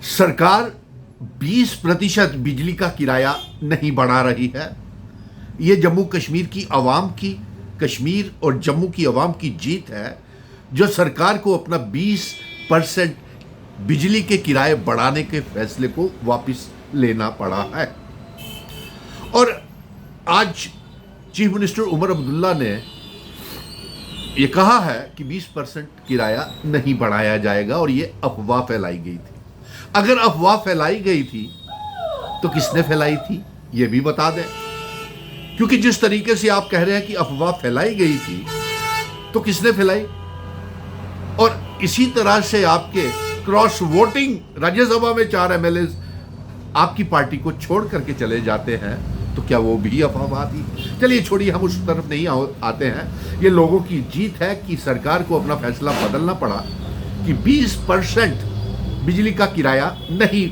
सरकार 20% बिजली का किराया नहीं बढ़ा रही है। ये जम्मू कश्मीर की आवाम की, कश्मीर और जम्मू की आवाम की जीत है, जो सरकार को अपना 20% बिजली के किराए बढ़ाने के फैसले को वापस लेना पड़ा है। और आज चीफ मिनिस्टर उमर अब्दुल्ला ने ये कहा है कि 20% किराया नहीं बढ़ाया जाएगा, और ये अफवाह फैलाई गई थी। अगर अफवाह फैलाई गई थी तो किसने फैलाई थी ये भी बता दें, क्योंकि जिस तरीके से आप कह रहे हैं कि अफवाह फैलाई गई थी तो किसने फैलाई। और इसी तरह से आपके क्रॉस वोटिंग राज्यसभा में 4 एमएलए आपकी पार्टी को छोड़ करके चले जाते हैं, तो क्या वो भी अफवाह थी? चलिए छोड़िए, हम उस तरफ नहीं आते हैं। ये लोगों की जीत है कि सरकार को अपना फैसला बदलना पड़ा कि 20% बिजली का किराया नहीं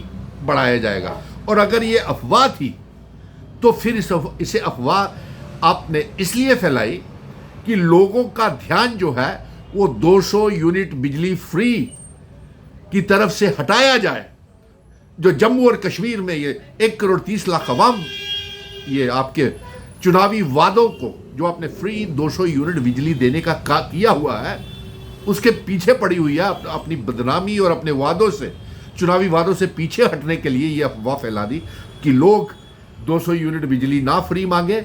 बढ़ाया जाएगा। और अगर ये अफवाह थी तो फिर इसे अफवाह आपने इसलिए फैलाई कि लोगों का ध्यान जो है वो 200 यूनिट बिजली फ्री की तरफ से हटाया जाए, जो जम्मू और कश्मीर में ये 1,30,00,000 अवाम ये आपके चुनावी वादों को, जो आपने फ्री 200 यूनिट बिजली देने का किया हुआ है, उसके पीछे पड़ी हुई है। अपनी बदनामी और अपने वादों से, चुनावी वादों से पीछे हटने के लिए ये अफवाह फैला दी कि लोग 200 यूनिट बिजली ना फ्री मांगे।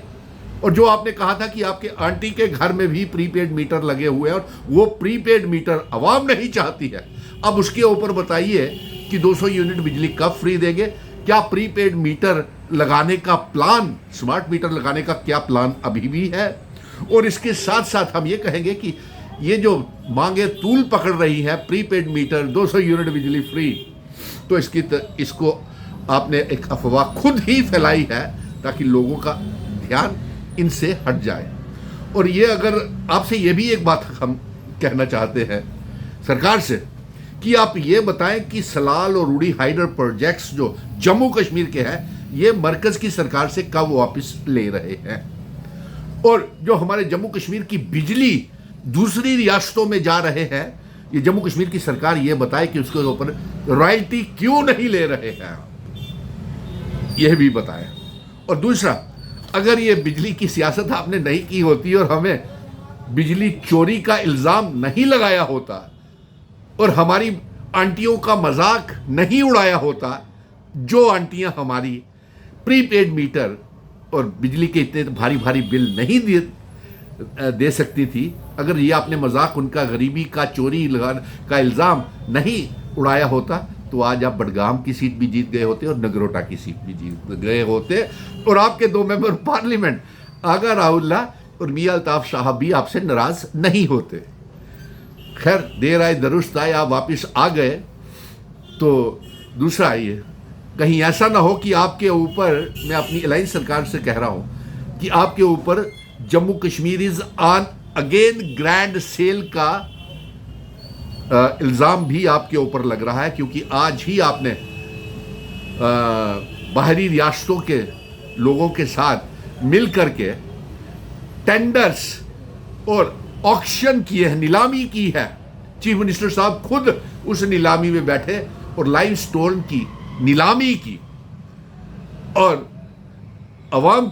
और जो आपने कहा था कि आपके आंटी के घर में भी प्रीपेड मीटर लगे हुए हैं और वो प्रीपेड मीटर आवाम नहीं चाहती है, अब उसके ऊपर बताइए कि 200 यूनिट बिजली कब फ्री देंगे? क्या प्रीपेड मीटर लगाने का प्लान, स्मार्ट मीटर लगाने का क्या प्लान अभी भी है? और इसके साथ साथ हम ये कहेंगे कि ये जो मांगे तूल पकड़ रही है, प्रीपेड मीटर 200 यूनिट बिजली फ्री, तो इसको आपने एक अफवाह खुद ही फैलाई है ताकि लोगों का ध्यान इनसे हट जाए। और ये अगर आपसे ये भी एक बात हम कहना चाहते हैं सरकार से कि आप ये बताएं कि सलाल और रूडी हाइडर प्रोजेक्ट्स जो जम्मू कश्मीर के हैं, ये मरकज की सरकार से कब वापस ले रहे हैं? और जो हमारे जम्मू कश्मीर की बिजली दूसरी रियासतों में जा रहे हैं, ये जम्मू कश्मीर की सरकार ये बताए कि उसके ऊपर रॉयल्टी क्यों नहीं ले रहे हैं, यह भी बताएं। और दूसरा, अगर ये बिजली की सियासत आपने नहीं की होती और हमें बिजली चोरी का इल्ज़ाम नहीं लगाया होता और हमारी आंटियों का मजाक नहीं उड़ाया होता, जो आंटियां हमारी प्रीपेड मीटर और बिजली के इतने भारी भारी बिल नहीं दे सकती थी, अगर ये आपने मजाक उनका गरीबी का, चोरी का इल्ज़ाम नहीं उड़ाया होता, तो आज आप बडगाम की सीट भी जीत गए होते और नगरोटा की सीट भी जीत गए होते, और आपके 2 मेंबर पार्लियामेंट आगा राहुल्ला और मियां अल्ताफ साहब भी आपसे नाराज नहीं होते। खैर, देर आए दुरुस्त आए, आप वापस आ गए। तो दूसरा, ये कहीं ऐसा ना हो कि आपके ऊपर, मैं अपनी अलायंस सरकार से कह रहा हूं कि आपके ऊपर जम्मू कश्मीर इज ऑन अगेन ग्रैंड सेल का इल्ज़ाम भी आपके ऊपर लग रहा है, क्योंकि आज ही आपने बाहरी रियासतों के लोगों के साथ मिल करके टेंडर्स और ऑक्शन किए हैं, नीलामी की है। चीफ मिनिस्टर साहब खुद उस नीलामी में बैठे और लाइमस्टोन की नीलामी की, और अवाम